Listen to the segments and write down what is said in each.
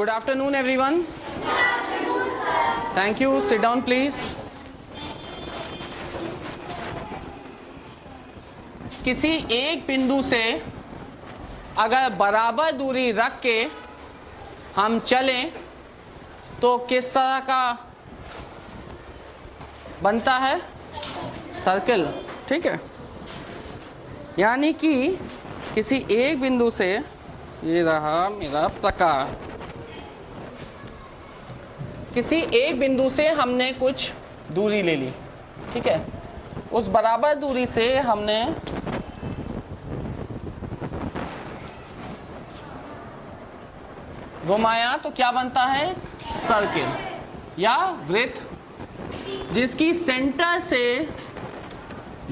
Good afternoon, everyone. Good afternoon, sir. Thank you. Sit down, please. किसी एक बिंदु से अगर बराबर दूरी रख के हम चलें तो किस तरह का बनता है? सर्कल। ठीक है, यानी कि किसी एक बिंदु से, ये रहा मेरा प्रकार, किसी एक बिंदु से हमने कुछ दूरी ले ली। ठीक है, उस बराबर दूरी से हमने घुमाया तो क्या बनता है? सर्किल या वृत्त, जिसकी सेंटर से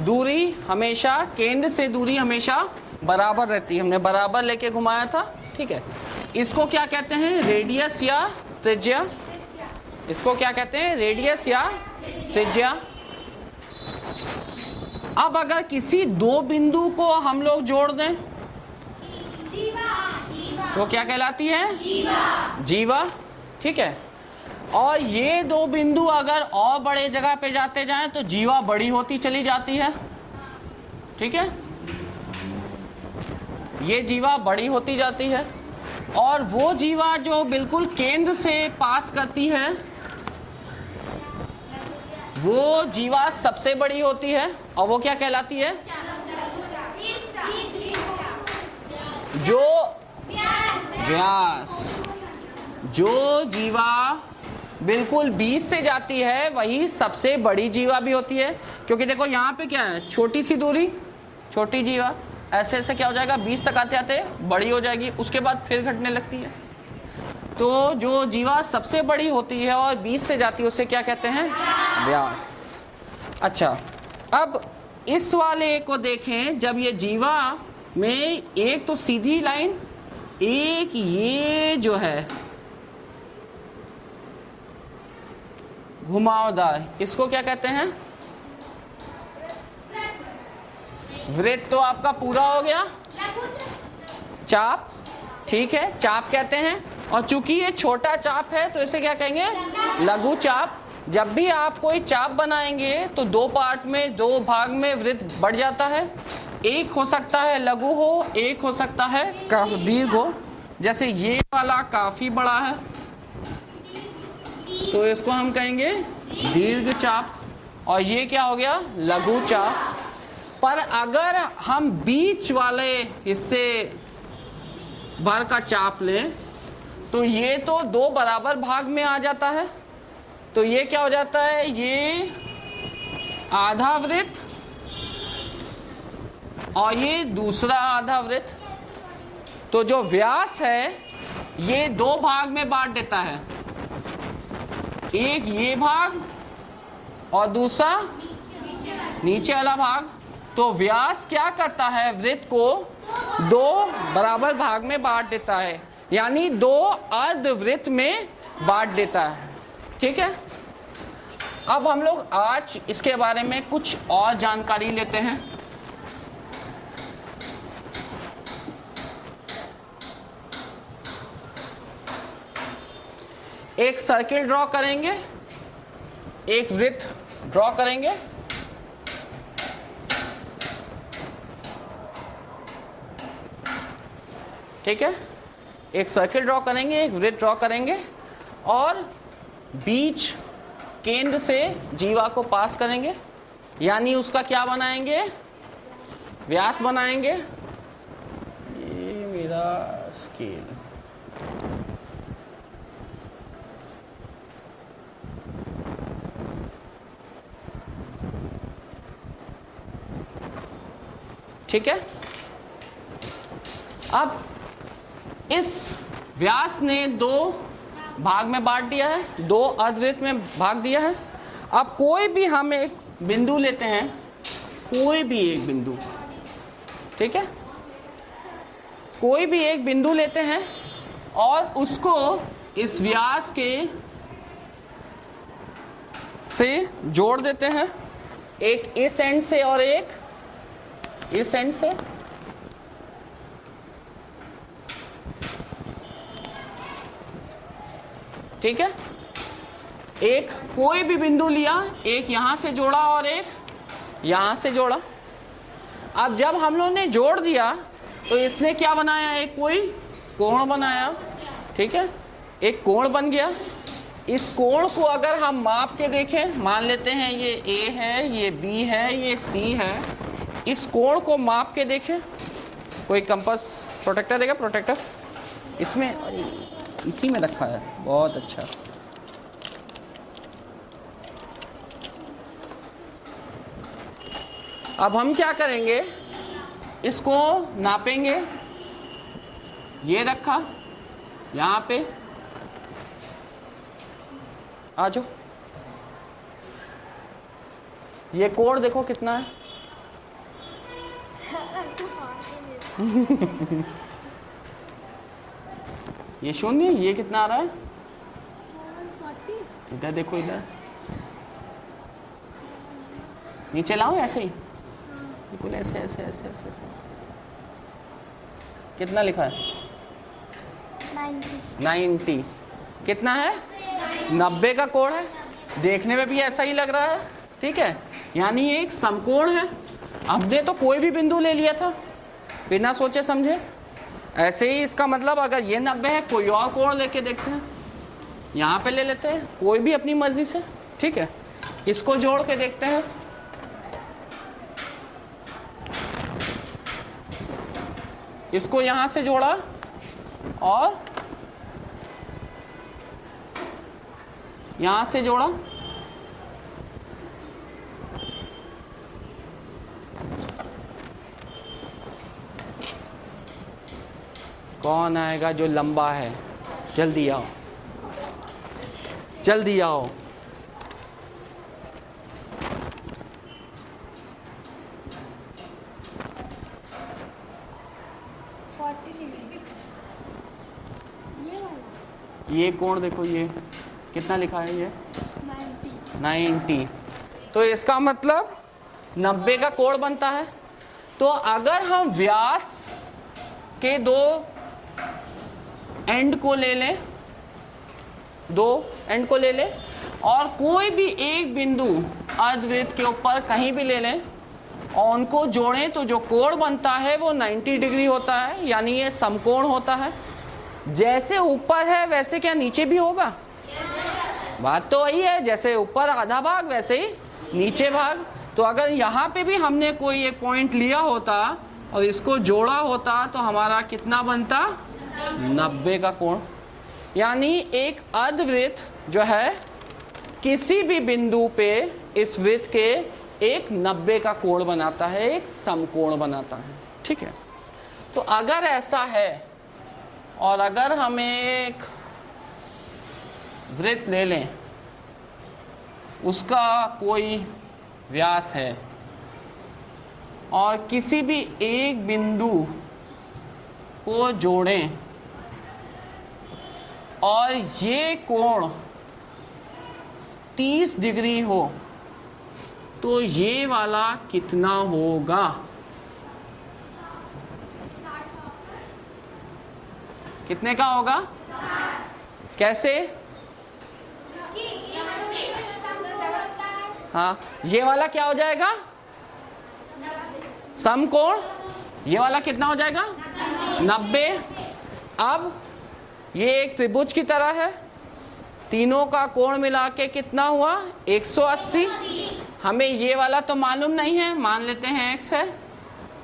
दूरी हमेशा, केंद्र से दूरी हमेशा बराबर रहती है। हमने बराबर लेके घुमाया था। ठीक है, इसको क्या कहते हैं? रेडियस या त्रिज्या। इसको क्या कहते हैं? रेडियस या त्रिज्या। अब अगर किसी दो बिंदु को हम लोग जोड़ दें तो क्या कहलाती है? जीवा। ठीक है, और ये दो बिंदु अगर और बड़े जगह पे जाते जाएं तो जीवा बड़ी होती चली जाती है। ठीक है, ये जीवा बड़ी होती जाती है और वो जीवा जो बिल्कुल केंद्र से पास करती है वो जीवा सबसे बड़ी होती है और वो क्या कहलाती है? जो व्यास। जो जीवा बिल्कुल 20 से जाती है वही सबसे बड़ी जीवा भी होती है, क्योंकि देखो यहाँ पे क्या है? छोटी सी दूरी, छोटी जीवा, ऐसे ऐसे क्या हो जाएगा? 20 तक आते आते बड़ी हो जाएगी, उसके बाद फिर घटने लगती है। तो जो जीवा सबसे बड़ी होती है और 20 से जाती है उसे क्या कहते हैं? व्यास। अच्छा, अब इस वाले को देखें, जब ये जीवा में एक तो सीधी लाइन, एक ये जो है घुमावदार, इसको क्या कहते हैं? वृत्त तो आपका पूरा हो गया। चाप, ठीक है, चाप कहते हैं। और चूंकि ये छोटा चाप है तो इसे क्या कहेंगे? लघु चाप। जब भी आप कोई चाप बनाएंगे तो दो पार्ट में, दो भाग में वृत्त बढ़ जाता है। एक हो सकता है लघु हो, एक हो सकता है काफी दीर्घ हो। जैसे ये वाला काफी बड़ा है तो इसको हम कहेंगे दीर्घ चाप, और ये क्या हो गया? लघु चाप। पर अगर हम बीच वाले हिस्से भर का चाप लें तो ये तो दो बराबर भाग में आ जाता है, तो ये क्या हो जाता है? ये आधा वृत्त और ये दूसरा आधा वृत्त। तो जो व्यास है ये दो भाग में बांट देता है, एक ये भाग और दूसरा नीचे वाला भाग। तो व्यास क्या करता है? वृत्त को दो बराबर भाग में बांट देता है, यानी दो अर्धवृत्त में बांट देता है। ठीक है, अब हम लोग आज इसके बारे में कुछ और जानकारी लेते हैं। एक सर्किल ड्रॉ करेंगे, एक वृत्त ड्रॉ करेंगे। ठीक है, एक सर्किल ड्रॉ करेंगे, एक वृत्त ड्रॉ करेंगे और बीच केंद्र से जीवा को पास करेंगे, यानी उसका क्या बनाएंगे? व्यास बनाएंगे। ये मेरा स्केल, ठीक है। अब इस व्यास ने दो भाग में बांट दिया है, दो अर्धवृत्त में भाग दिया है। अब कोई भी हम एक बिंदु लेते हैं, कोई भी एक बिंदु, ठीक है, कोई भी एक बिंदु लेते हैं और उसको इस व्यास के से जोड़ देते हैं, एक इस एंड से और एक इस एंड से। ठीक है, एक कोई भी बिंदु लिया, एक यहां से जोड़ा और एक यहां से जोड़ा। अब जब हम लोग ने जोड़ दिया तो इसने क्या बनाया, एक कोई कोण बनाया, ठीक है, एक कोण बन गया। इस कोण को अगर हम माप के देखें, मान लेते हैं ये A है, ये B है, ये C है, इस कोण को माप के देखें। कोई कंपास प्रोटेक्टर देगा, प्रोटेक्टर इसमें, अरे इसी में रखा है, बहुत अच्छा। अब हम क्या करेंगे, इसको नापेंगे। ये रखा यहाँ पे, आ जाओ, ये कोण देखो कितना है। ये शून्य, ये कितना आ रहा है, इधर देखो, इधर नीचे लाओ, ऐसे ही बिल्कुल ऐसे ऐसे ऐसे ऐसे ऐसे। कितना लिखा है, 90। कितना है, 90 का कोण है। देखने में भी ऐसा ही लग रहा है, ठीक है, यानी ये एक समकोण है। हमने तो कोई भी बिंदु ले लिया था बिना सोचे समझे। ऐसे ही इसका मतलब अगर ये 90 है, कोई और कोण लेके देखते हैं, यहाँ पे ले लेते हैं, कोई भी अपनी मर्जी से, ठीक है। इसको जोड़ के देखते हैं, इसको यहां से जोड़ा और यहां से जोड़ा, कौन आएगा जो लंबा है, जल्दी आओ, जल्दी आओ। ये कोण देखो, ये कितना लिखा है, ये 90। तो इसका मतलब 90 का कोण बनता है। तो अगर हम व्यास के दो एंड को ले लें, दो एंड को ले लें और कोई भी एक बिंदु अर्धवृत्त के ऊपर कहीं भी ले लें और उनको जोड़ें, तो जो कोण बनता है वो 90 डिग्री होता है, यानी ये समकोण होता है। जैसे ऊपर है वैसे क्या नीचे भी होगा? बात तो वही है, जैसे ऊपर आधा भाग वैसे ही नीचे भाग। तो अगर यहाँ पे भी हमने कोई एक पॉइंट लिया होता और इसको जोड़ा होता तो हमारा कितना बनता? 90 का कोण। यानी एक अर्धवृत्त जो है किसी भी बिंदु पे इस वृत्त के एक 90 का कोण बनाता है, एक समकोण बनाता है, ठीक है। तो अगर ऐसा है और अगर हम एक वृत्त ले लें, उसका कोई व्यास है और किसी भी एक बिंदु को जोड़ें और ये कोण 30 डिग्री हो, तो ये वाला कितना होगा? कितने का होगा? कैसे? हाँ, ये वाला क्या हो जाएगा? समकोण। ये वाला कितना हो जाएगा? 90। अब ये एक त्रिभुज की तरह है, तीनों का कोण मिला के कितना हुआ? 180। हमें ये वाला तो मालूम नहीं है, मान लेते हैं x है,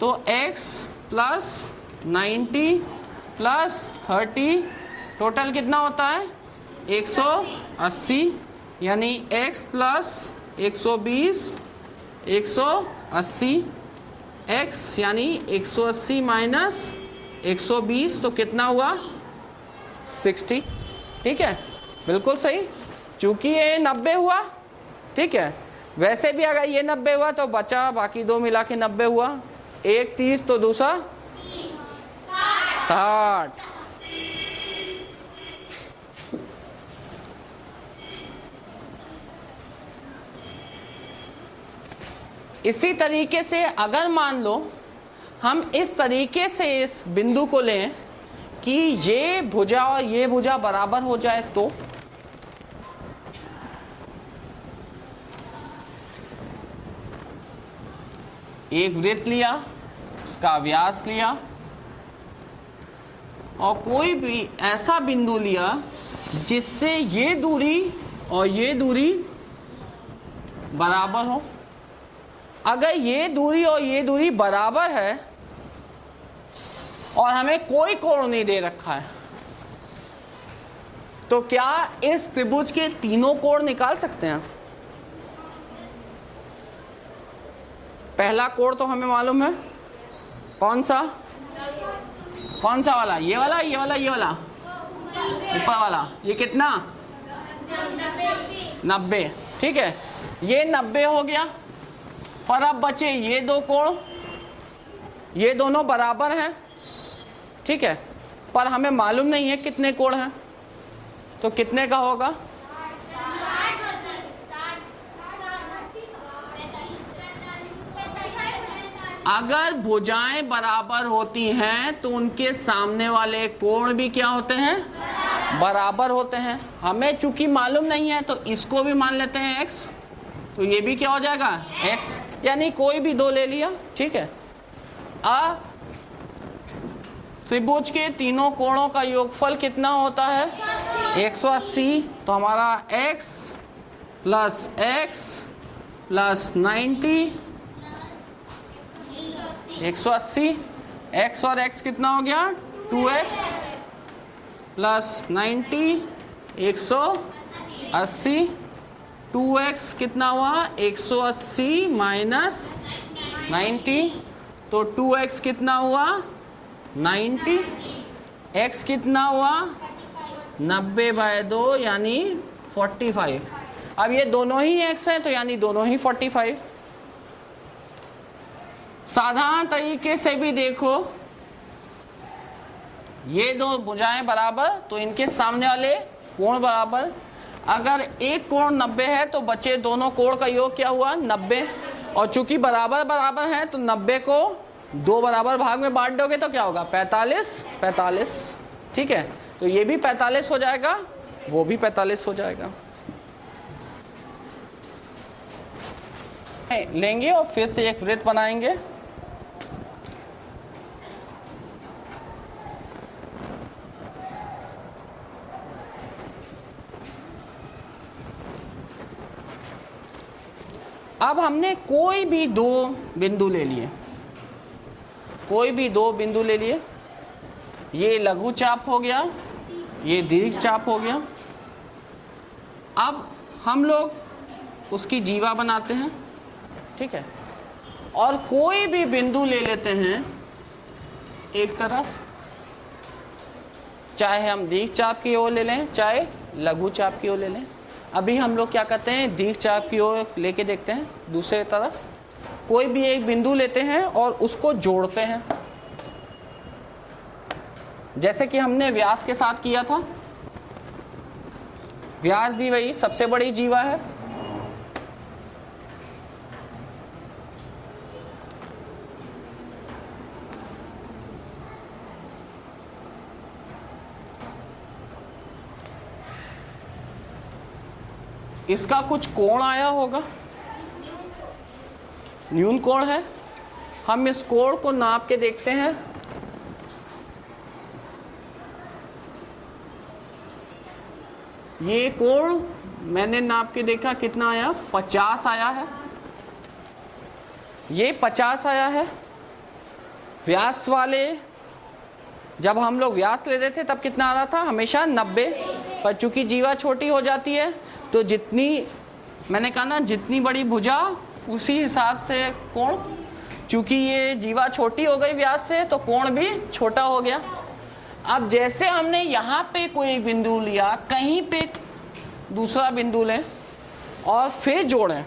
तो x प्लस 90 प्लस 30 टोटल कितना होता है? 180। यानी x प्लस 120 180, x यानी 180 माइनस 120 तो कितना हुआ? 60। ठीक है, बिल्कुल सही, चूंकि ये 90 हुआ, ठीक है। वैसे भी अगर ये 90 हुआ तो बचा बाकी दो मिला के 90 हुआ, एक 30 तो दूसरा 60। इसी तरीके से अगर मान लो हम इस तरीके से इस बिंदु को लें कि ये भुजा और ये भुजा बराबर हो जाए, तो एक वृत्त लिया, उसका व्यास लिया और कोई भी ऐसा बिंदु लिया जिससे ये दूरी और ये दूरी बराबर हो। अगर ये दूरी और ये दूरी बराबर है और हमें कोई कोण नहीं दे रखा है, तो क्या इस त्रिभुज के तीनों कोण निकाल सकते हैं? पहला कोण तो हमें मालूम है, कौन सा वाला? ये वाला, ये वाला, ये वाला, ऊपर वाला। ये कितना? 90। ठीक है, ये 90 हो गया। पर अब बचे ये दो कोण, ये दोनों बराबर हैं। ठीक है, पर हमें मालूम नहीं है कितने कोण हैं, तो कितने का होगा? अगर भुजाएं बराबर होती हैं तो उनके सामने वाले कोण भी क्या होते हैं? बराबर होते हैं। हमें चूंकि मालूम नहीं है तो इसको भी मान लेते हैं x, तो ये भी क्या हो जाएगा? x, यानी कोई भी दो ले लिया। ठीक है, त्रिभुज के तीनों कोणों का योगफल कितना होता है? 180। तो हमारा x plus x plus 90 180। x और x कितना हो गया? 2x plus 90 180। 2x कितना हुआ? 180 माइनस 90, तो 2x कितना हुआ? 90। x कितना हुआ? 90/2 यानी 45। अब ये दोनों ही x हैं तो यानी दोनों ही 45। साधारण तरीके से भी देखो, ये दो भुजाएं बराबर तो इनके सामने वाले कोण बराबर। अगर एक कोण 90 है तो बचे दोनों कोण का योग क्या हुआ? 90। और चूंकि बराबर बराबर हैं तो 90 को दो बराबर भाग में बांट दोगे तो क्या होगा? 45। ठीक है, तो ये भी 45 हो जाएगा, वो भी 45 हो जाएगा। लेंगे और फिर से एक वृत्त बनाएंगे। अब हमने कोई भी दो बिंदु ले लिए, ये लघु चाप हो गया, ये दीर्घ चाप हो गया। अब हम लोग उसकी जीवा बनाते हैं। ठीक है, और कोई भी बिंदु ले लेते हैं एक तरफ, चाहे हम दीर्घ चाप की ओर ले लें चाहे लघु चाप की ओर ले लें। अभी हम लोग क्या करते हैं? दीर्घ चाप की ओर लेके देखते हैं। दूसरे तरफ कोई भी एक बिंदु लेते हैं और उसको जोड़ते हैं, जैसे कि हमने व्यास के साथ किया था। व्यास भी वही सबसे बड़ी जीवा है। इसका कुछ कोण आया होगा, न्यून कोण है। हम इस कोण को नाप के देखते हैं। ये कोण मैंने नाप के देखा, कितना आया? 50 आया है। ये 50 आया है। व्यास वाले जब हम लोग व्यास ले रहे थे तब कितना आ रहा था? हमेशा 90। पर चूंकि जीवा छोटी हो जाती है तो जितनी, मैंने कहा ना, जितनी बड़ी भुजा उसी हिसाब से कोण। चूंकि ये जीवा छोटी हो गई व्यास से तो कोण भी छोटा हो गया। अब जैसे हमने यहाँ पे कोई बिंदु लिया, कहीं पे दूसरा बिंदु लें और फिर जोड़ें।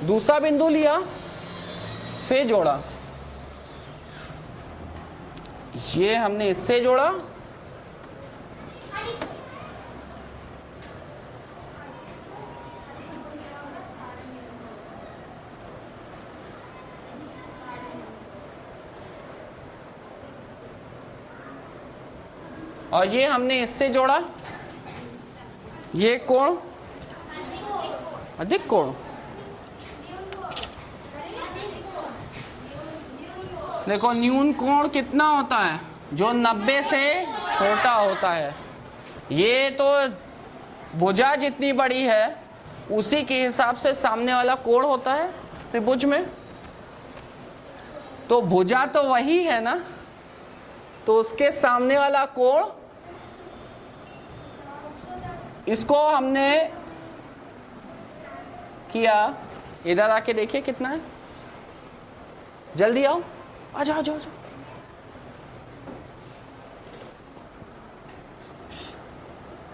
दूसरा बिंदु लिया फिर जोड़ा, ये हमने इससे जोड़ा, और ये हमने इससे जोड़ा। ये कोण अधिक कोण, देखो न्यून कोण कितना होता है, जो 90 से छोटा होता है। ये तो भुजा जितनी बड़ी है उसी के हिसाब से सामने वाला कोण होता है त्रिभुज में। तो भुजा तो वही है ना, तो उसके सामने वाला कोण, इसको हमने किया, इधर आके देखिए कितना है, जल्दी आओ, आ जाओ, आ जाओ,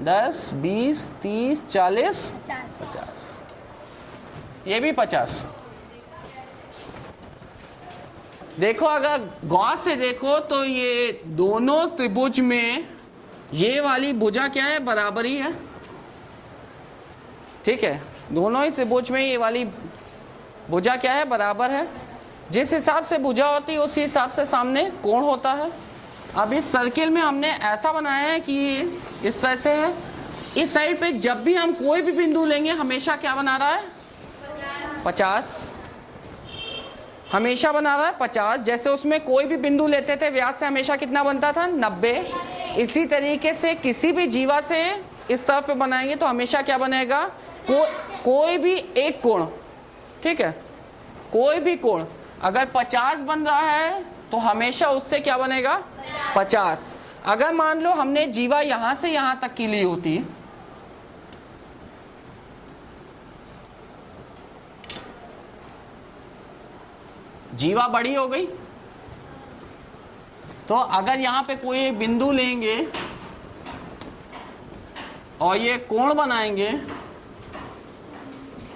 10, 20, 30, 40, 50, ये भी 50। देखो अगर गौर से देखो तो ये दोनों त्रिभुज में ये वाली भुजा क्या है, बराबर ही है। ठीक है, दोनों ही त्रिभुज में ये वाली भुजा क्या है, बराबर है। जिस हिसाब से भुजा होती है उसी हिसाब से सामने कोण होता है। अब इस सर्किल में हमने ऐसा बनाया है कि ये इस तरह से है। इस साइड पे जब भी हम कोई भी बिंदु लेंगे हमेशा क्या बना रहा है, 50, हमेशा बना रहा है 50। जैसे उसमें कोई भी बिंदु लेते थे व्यास से हमेशा कितना बनता था, 90। इसी तरीके से किसी भी जीवा से इस तरफ पे बनाएंगे तो हमेशा क्या बनेगा, कोई भी एक कोण, ठीक है, कोई भी कोण अगर 50 बन रहा है तो हमेशा उससे क्या बनेगा, 50। अगर मान लो हमने जीवा यहां से यहां तक की ली होती, जीवा बड़ी हो गई, तो अगर यहां पे कोई एक बिंदु लेंगे और ये कोण बनाएंगे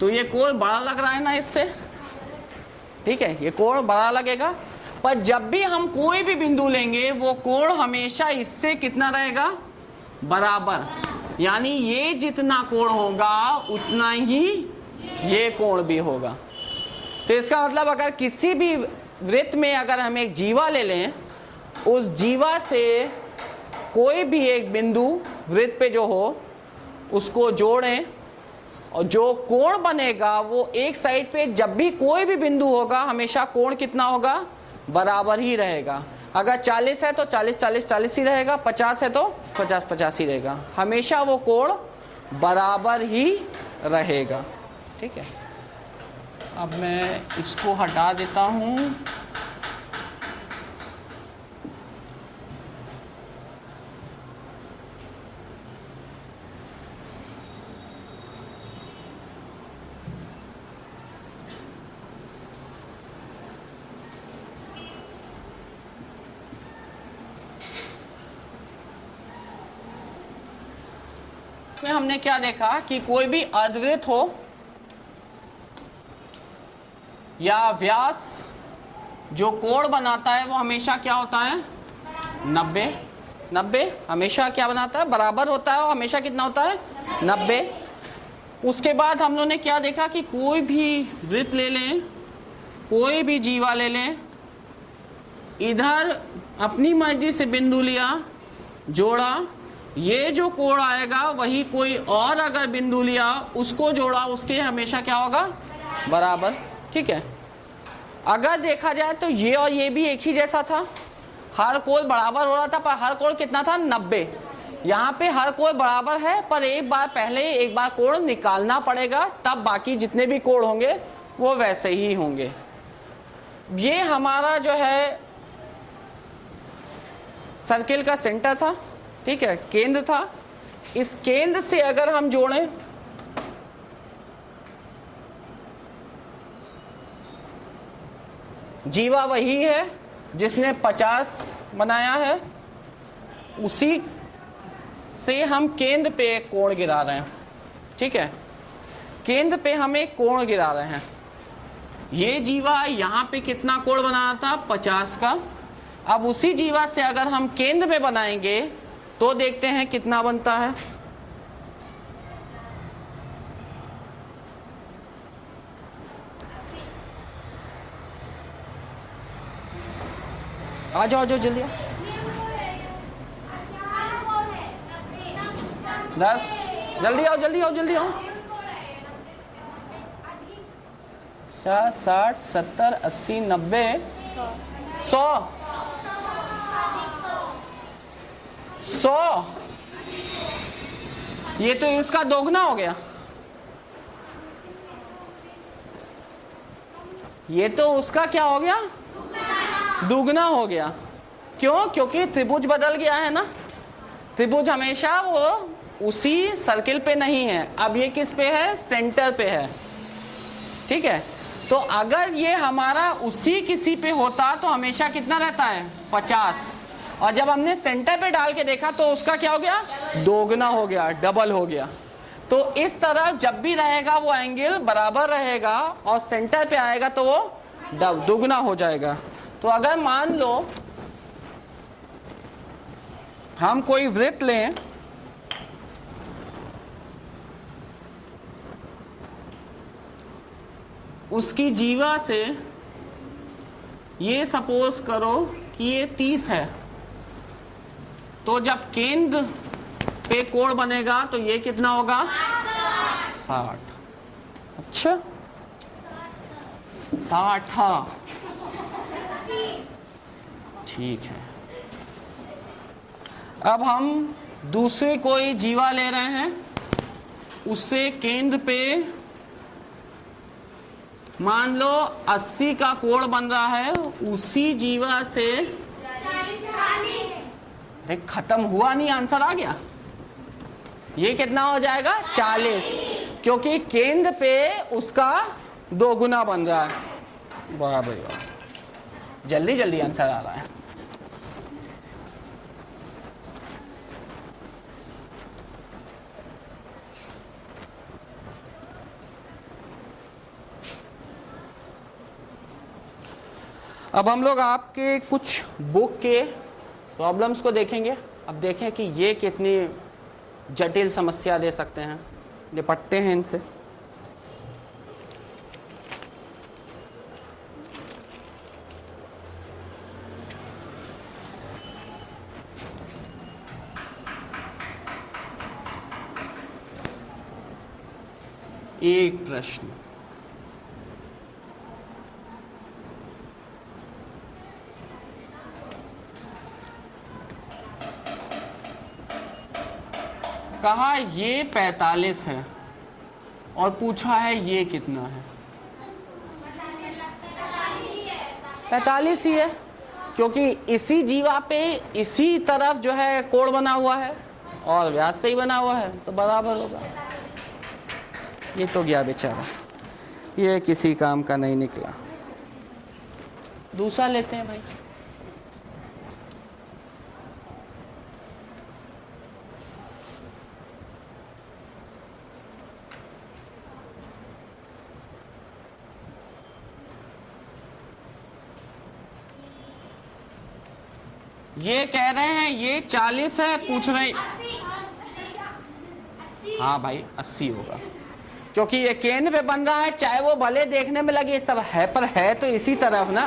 तो ये कोण बड़ा लग रहा है ना इससे, ठीक है, ये कोण बड़ा लगेगा। पर जब भी हम कोई भी बिंदु लेंगे वो कोण हमेशा इससे कितना रहेगा, बराबर। यानी ये जितना कोण होगा उतना ही ये कोण भी होगा। तो इसका मतलब अगर किसी भी वृत्त में अगर हम एक जीवा ले लें, उस जीवा से कोई भी एक बिंदु वृत्त पे जो हो उसको जोड़ें और जो कोण बनेगा वो एक साइड पे जब भी कोई भी बिंदु होगा हमेशा कोण कितना होगा, बराबर ही रहेगा। अगर 40 है तो 40 40 40 ही रहेगा, 50 है तो 50 50 ही रहेगा, हमेशा वो कोण बराबर ही रहेगा। ठीक है, अब मैं इसको हटा देता हूँ। में हमने क्या देखा कि कोई भी अर्धवृत्त हो या व्यास जो कोण बनाता है वो हमेशा क्या होता है, 90। 90 हमेशा क्या बनाता है, बराबर होता है, और हमेशा कितना होता है, 90। उसके बाद हम लोगों ने क्या देखा कि कोई भी वृत्त ले लें, कोई भी जीवा ले लें, इधर अपनी मर्जी से बिंदु लिया, जोड़ा, ये जो कोण आएगा वही कोई और अगर बिंदु लिया उसको जोड़ा, उसके हमेशा क्या होगा, बराबर। ठीक है, अगर देखा जाए तो ये और ये भी एक ही जैसा था, हर कोण बराबर हो रहा था, पर हर कोण कितना था, 90। यहाँ पे हर कोण बराबर है पर एक बार पहले एक बार कोण निकालना पड़ेगा, तब बाकी जितने भी कोण होंगे वो वैसे ही होंगे। ये हमारा जो है सर्किल का सेंटर था, ठीक है, केंद्र था। इस केंद्र से अगर हम जोड़ें जीवा वही है जिसने 50 बनाया है, उसी से हम केंद्र पे एक कोण गिरा रहे हैं। ठीक है, केंद्र पे हम एक कोण गिरा रहे हैं। ये जीवा यहाँ पे कितना कोण बनाना था, 50 का। अब उसी जीवा से अगर हम केंद्र में बनाएंगे तो देखते हैं कितना बनता है। आ जाओ, जो जल्दी 10, जल्दी आओ, जल्दी आओ, जल्दी आओ। 50 60 70 80 90 100 100, ये तो इसका दोगुना हो गया, ये तो उसका क्या हो गया, दुगना हो गया। क्यों? क्योंकि त्रिभुज बदल गया है ना, त्रिभुज हमेशा वो उसी सर्किल पे नहीं है, अब ये किस पे है, सेंटर पे है। ठीक है, तो अगर ये हमारा उसी किसी पे होता तो हमेशा कितना रहता है, 50, और जब हमने सेंटर पे डाल के देखा तो उसका क्या हो गया, दोगुना हो गया, डबल हो गया। तो इस तरह जब भी रहेगा वो एंगल बराबर रहेगा और सेंटर पे आएगा तो वो दुगना हो जाएगा। तो अगर मान लो हम कोई वृत्त लें, उसकी जीवा से ये सपोज करो कि ये 30 है, तो जब केंद्र पे कोण बनेगा तो ये कितना होगा, 60। अच्छा 60, हाँ ठीक है। अब हम दूसरी कोई जीवा ले रहे हैं, उससे केंद्र पे मान लो 80 का कोण बन रहा है, उसी जीवा से देख खत्म हुआ नहीं, आंसर आ गया, ये कितना हो जाएगा, 40, क्योंकि केंद्र पे उसका दोगुना बन रहा है। बराबर, जल्दी जल्दी आंसर आ रहा है। अब हम लोग आपके कुछ बुक के प्रॉब्लम्स को देखेंगे। अब देखें कि ये कितनी जटिल समस्या दे सकते हैं, निपटते हैं इनसे। एक प्रश्न, कहा ये 45 है और पूछा है ये कितना है, 45 ही है, क्योंकि इसी जीवा पे इसी तरफ जो है कोण बना हुआ है और व्यास से ही बना हुआ है, तो बराबर होगा। ये तो गया बेचारा, ये किसी काम का नहीं निकला। दूसरा लेते हैं भाई। ये कह रहे हैं ये 40 है, पूछ रहे हैं, हाँ भाई 80 होगा, क्योंकि ये केंद्र पे बन रहा है, चाहे वो भले देखने में लगे इस तरफ है, पर है तो इसी तरफ ना,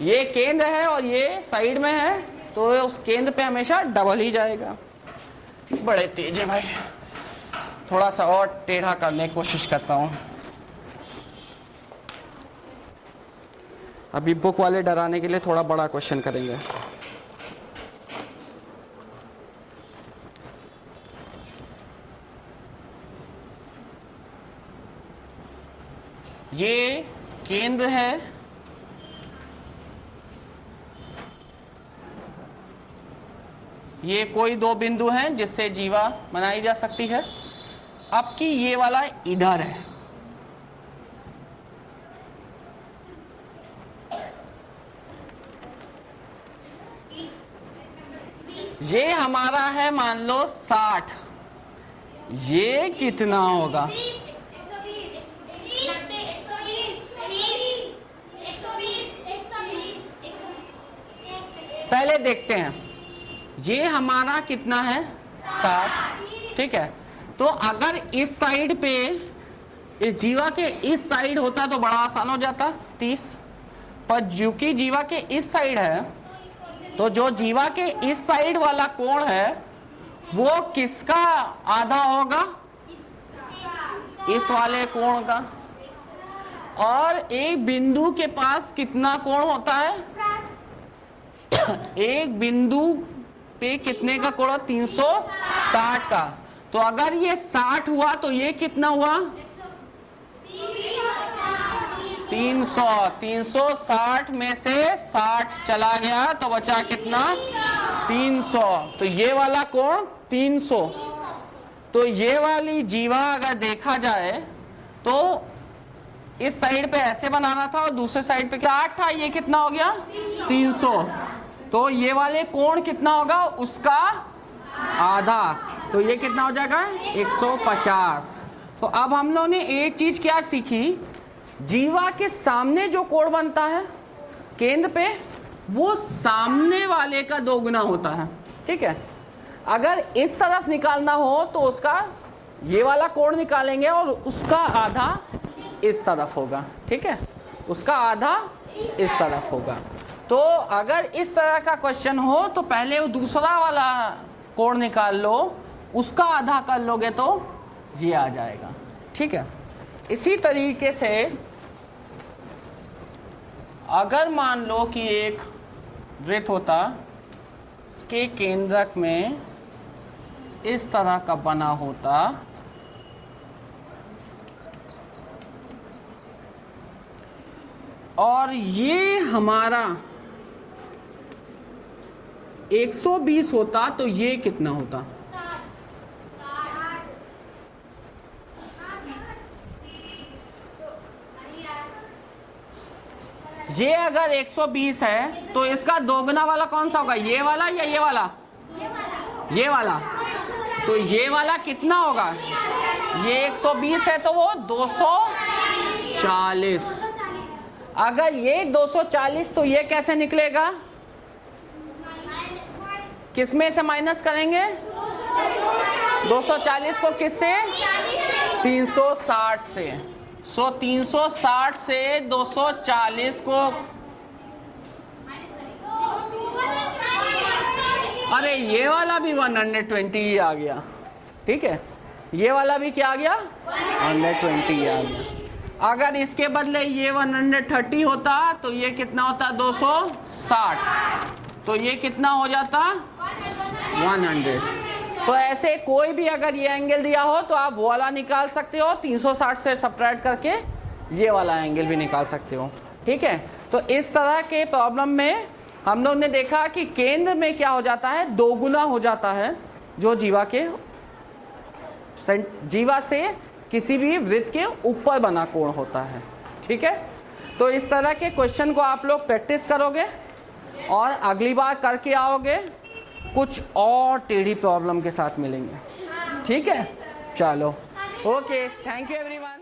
ये केंद्र है और ये साइड में है, तो उस केंद्र पे हमेशा डबल ही जाएगा। बड़े तेज है भाई, थोड़ा सा और टेढ़ा करने की कोशिश करता हूँ। अभी बुक वाले डराने के लिए थोड़ा बड़ा क्वेश्चन करेंगे। ये केंद्र है, ये कोई दो बिंदु हैं जिससे जीवा बनाई जा सकती है। अब की ये वाला इधर है, ये हमारा है मान लो 60, ये कितना होगा, पहले देखते हैं, ये हमारा कितना है 60, ठीक है। तो अगर इस साइड पे इस जीवा के इस साइड होता तो बड़ा आसान हो जाता 30, पर जो कि जीवा के इस साइड है, तो जो जीवा के इस साइड वाला कोण है वो किसका आधा होगा, इस वाले कोण का। और एक बिंदु के पास कितना कोण होता है, एक बिंदु पे कितने का कोण? 360 का। तो अगर ये 60 हुआ तो ये कितना हुआ? 300। 360 में से 60 चला गया तो बचा कितना? 300। तो ये वाला कोण 300। तो ये वाली जीवा अगर देखा जाए तो इस साइड पे ऐसे बनाना था और दूसरे साइड पे 60 था, ये कितना हो गया? 300। तो ये वाले कोण कितना होगा? उसका आधा। तो ये कितना हो जाएगा? 150। तो अब हम लोगों ने एक चीज क्या सीखी, जीवा के सामने जो कोण बनता है केंद्र पे, वो सामने वाले का दोगुना होता है। ठीक है, अगर इस तरफ निकालना हो तो उसका ये वाला कोण निकालेंगे और उसका आधा इस तरफ होगा। ठीक है, उसका आधा इस तरफ होगा। तो अगर इस तरह का क्वेश्चन हो तो पहले वो दूसरा वाला कोण निकाल लो, उसका आधा कर लोगे तो ये आ जाएगा। ठीक है, इसी तरीके से अगर मान लो कि एक वृत्त होता, इसके केंद्रक में इस तरह का बना होता, और ये हमारा 120 होता तो ये कितना होता? ये अगर 120 है तो इसका दोगुना वाला कौन सा होगा? ये वाला या ये वाला? ये वाला। तो ये वाला कितना होगा? ये 120 है तो वो 240। अगर ये 240 तो ये कैसे निकलेगा? किस में से माइनस करेंगे? 240 को किससे? 360 से। 360 से 240 को, अरे ये वाला भी 120 ही आ गया। ठीक है, ये वाला भी क्या आ गया? 120 आ गया। अगर इसके बदले ये 130 होता तो ये कितना होता? 260। तो ये कितना हो जाता? 100। तो ऐसे कोई भी अगर ये एंगल दिया हो तो आप वो वाला निकाल सकते हो, 360 से सब्ट्रैक्ट करके ये वाला एंगल भी निकाल सकते हो। ठीक है, तो इस तरह के प्रॉब्लम में हम लोग ने देखा कि केंद्र में क्या हो जाता है? दोगुना हो जाता है जो जीवा से किसी भी वृत्त के ऊपर बना कोण होता है। ठीक है, तो इस तरह के क्वेश्चन को आप लोग प्रैक्टिस करोगे और अगली बार करके आओगे, कुछ और टेढ़ी प्रॉब्लम के साथ मिलेंगे। ठीक है, चलो, ओके, थैंक यू एवरीवन।